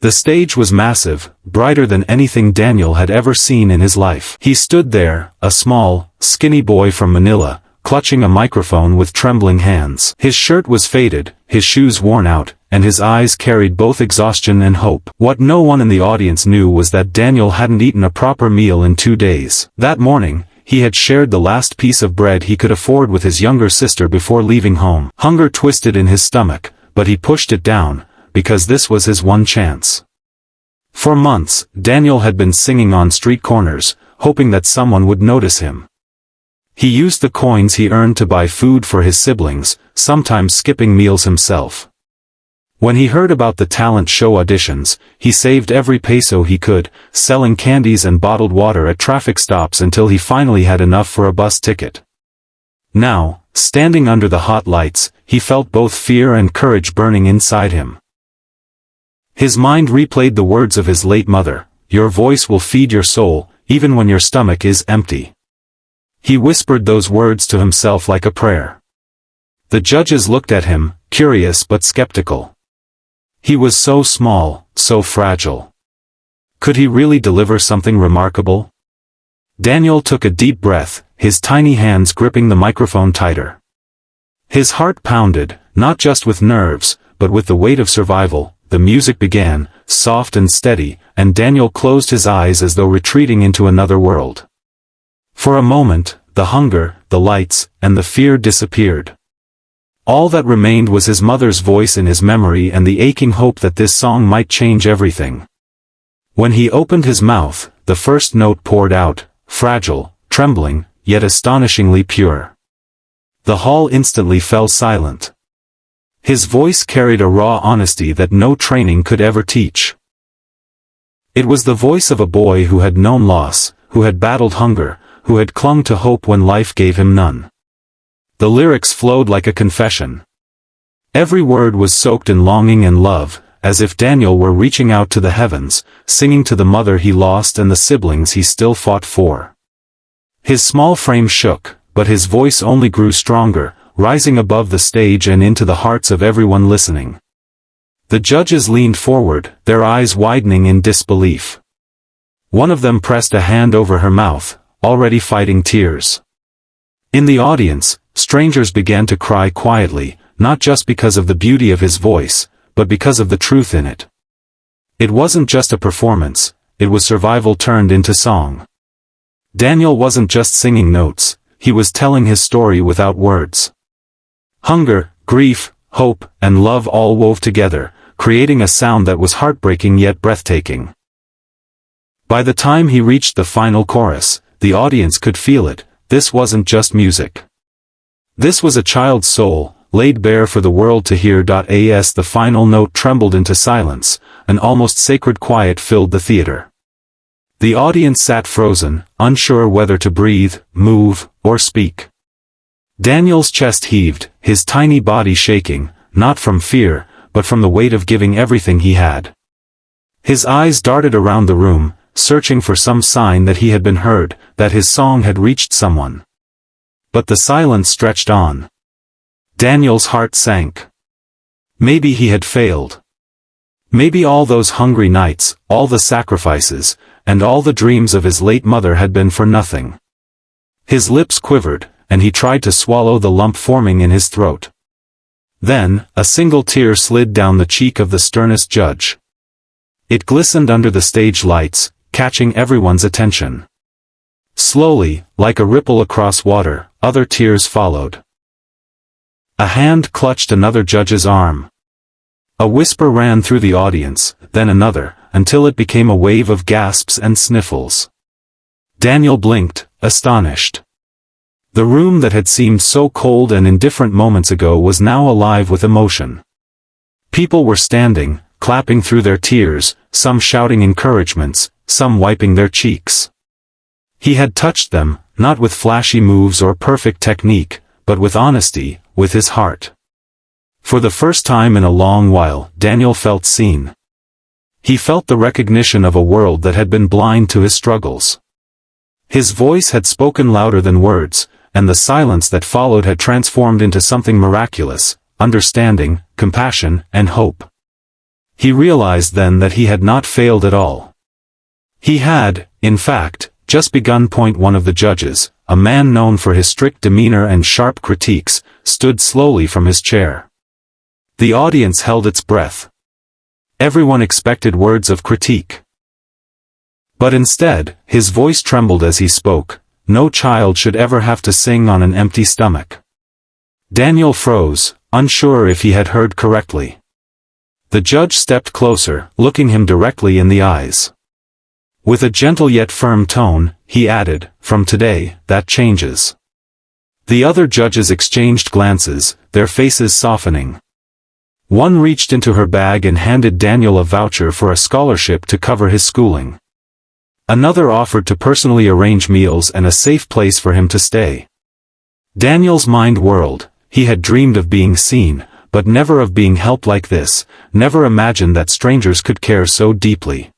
The stage was massive, brighter than anything Daniel had ever seen in his life. He stood there, a small, skinny boy from Manila, clutching a microphone with trembling hands. His shirt was faded, his shoes worn out, and his eyes carried both exhaustion and hope. What no one in the audience knew was that Daniel hadn't eaten a proper meal in 2 days. That morning, he had shared the last piece of bread he could afford with his younger sister before leaving home. Hunger twisted in his stomach, but he pushed it down, because this was his one chance. For months, Daniel had been singing on street corners, hoping that someone would notice him. He used the coins he earned to buy food for his siblings, sometimes skipping meals himself. When he heard about the talent show auditions, he saved every peso he could, selling candies and bottled water at traffic stops until he finally had enough for a bus ticket. Now, standing under the hot lights, he felt both fear and courage burning inside him. His mind replayed the words of his late mother, "Your voice will feed your soul, even when your stomach is empty." He whispered those words to himself like a prayer. The judges looked at him, curious but skeptical. He was so small, so fragile. Could he really deliver something remarkable? Daniel took a deep breath, his tiny hands gripping the microphone tighter. His heart pounded, not just with nerves, but with the weight of survival. The music began, soft and steady, and Daniel closed his eyes as though retreating into another world. For a moment, the hunger, the lights, and the fear disappeared. All that remained was his mother's voice in his memory and the aching hope that this song might change everything. When he opened his mouth, the first note poured out, fragile, trembling, yet astonishingly pure. The hall instantly fell silent. His voice carried a raw honesty that no training could ever teach. It was the voice of a boy who had known loss, who had battled hunger, who had clung to hope when life gave him none. The lyrics flowed like a confession. Every word was soaked in longing and love, as if Daniel were reaching out to the heavens, singing to the mother he lost and the siblings he still fought for. His small frame shook, but his voice only grew stronger, rising above the stage and into the hearts of everyone listening. The judges leaned forward, their eyes widening in disbelief. One of them pressed a hand over her mouth, already fighting tears. In the audience, strangers began to cry quietly, not just because of the beauty of his voice, but because of the truth in it. It wasn't just a performance, it was survival turned into song. Daniel wasn't just singing notes, he was telling his story without words. Hunger, grief, hope, and love all wove together, creating a sound that was heartbreaking yet breathtaking. By the time he reached the final chorus, the audience could feel it. This wasn't just music. This was a child's soul, laid bare for the world to hear. As the final note trembled into silence, an almost sacred quiet filled the theater. The audience sat frozen, unsure whether to breathe, move, or speak. Daniel's chest heaved, his tiny body shaking, not from fear, but from the weight of giving everything he had. His eyes darted around the room, searching for some sign that he had been heard, that his song had reached someone. But the silence stretched on. Daniel's heart sank. Maybe he had failed. Maybe all those hungry nights, all the sacrifices, and all the dreams of his late mother had been for nothing. His lips quivered, and he tried to swallow the lump forming in his throat. Then, a single tear slid down the cheek of the sternest judge. It glistened under the stage lights, catching everyone's attention. Slowly, like a ripple across water, other tears followed. A hand clutched another judge's arm. A whisper ran through the audience, then another, until it became a wave of gasps and sniffles. Daniel blinked, astonished. The room that had seemed so cold and indifferent moments ago was now alive with emotion. People were standing, clapping through their tears, some shouting encouragements, some wiping their cheeks. He had touched them, not with flashy moves or perfect technique, but with honesty, with his heart. For the first time in a long while, Daniel felt seen. He felt the recognition of a world that had been blind to his struggles. His voice had spoken louder than words, and the silence that followed had transformed into something miraculous, understanding, compassion, and hope. He realized then that he had not failed at all. He had, in fact, just begun. One of the judges, a man known for his strict demeanor and sharp critiques, stood slowly from his chair. The audience held its breath. Everyone expected words of critique. But instead, his voice trembled as he spoke. No child should ever have to sing on an empty stomach. Daniel froze, unsure if he had heard correctly. The judge stepped closer, looking him directly in the eyes. With a gentle yet firm tone, he added, "From today, that changes." The other judges exchanged glances, their faces softening. One reached into her bag and handed Daniel a voucher for a scholarship to cover his schooling. Another offered to personally arrange meals and a safe place for him to stay. Daniel's mind whirled. He had dreamed of being seen, but never of being helped like this, never imagined that strangers could care so deeply.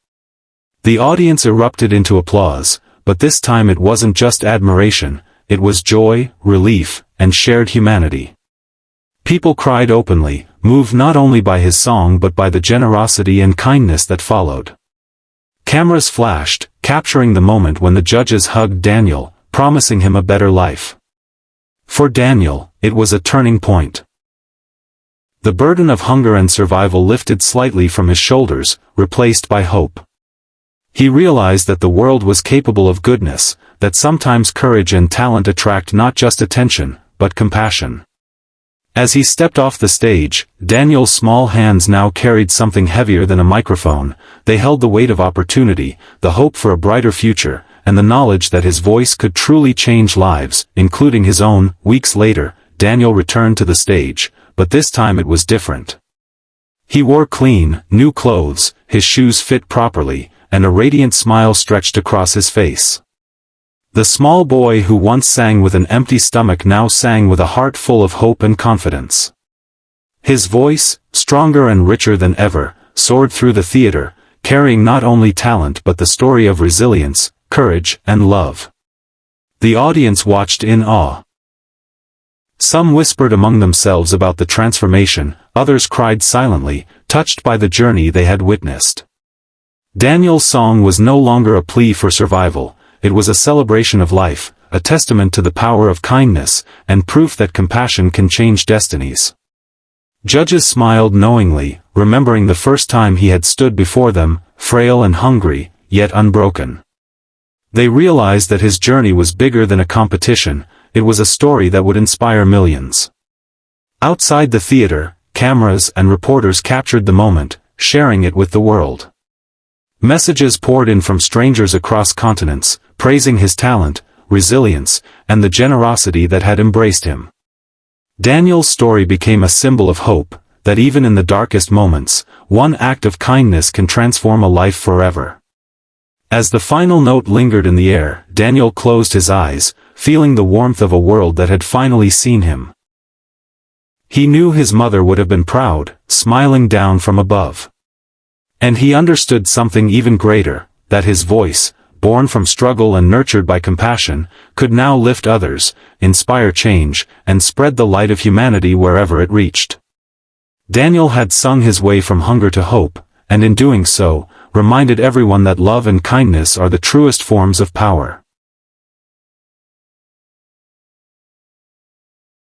The audience erupted into applause, but this time it wasn't just admiration, it was joy, relief, and shared humanity. People cried openly, moved not only by his song but by the generosity and kindness that followed. Cameras flashed, capturing the moment when the judges hugged Daniel, promising him a better life. For Daniel, it was a turning point. The burden of hunger and survival lifted slightly from his shoulders, replaced by hope. He realized that the world was capable of goodness, that sometimes courage and talent attract not just attention, but compassion. As he stepped off the stage, Daniel's small hands now carried something heavier than a microphone. They held the weight of opportunity, the hope for a brighter future, and the knowledge that his voice could truly change lives, including his own. Weeks later, Daniel returned to the stage, but this time it was different. He wore clean, new clothes, his shoes fit properly, and a radiant smile stretched across his face. The small boy who once sang with an empty stomach now sang with a heart full of hope and confidence. His voice, stronger and richer than ever, soared through the theater, carrying not only talent but the story of resilience, courage, and love. The audience watched in awe. Some whispered among themselves about the transformation, others cried silently, touched by the journey they had witnessed. Daniel's song was no longer a plea for survival. It was a celebration of life, a testament to the power of kindness, and proof that compassion can change destinies. Judges smiled knowingly, remembering the first time he had stood before them, frail and hungry, yet unbroken. They realized that his journey was bigger than a competition, it was a story that would inspire millions. Outside the theater, cameras and reporters captured the moment, sharing it with the world. Messages poured in from strangers across continents, praising his talent, resilience, and the generosity that had embraced him. Daniel's story became a symbol of hope, that even in the darkest moments, one act of kindness can transform a life forever. As the final note lingered in the air, Daniel closed his eyes, feeling the warmth of a world that had finally seen him. He knew his mother would have been proud, smiling down from above. And he understood something even greater, that his voice, born from struggle and nurtured by compassion, could now lift others, inspire change, and spread the light of humanity wherever it reached. Daniel had sung his way from hunger to hope, and in doing so, reminded everyone that love and kindness are the truest forms of power.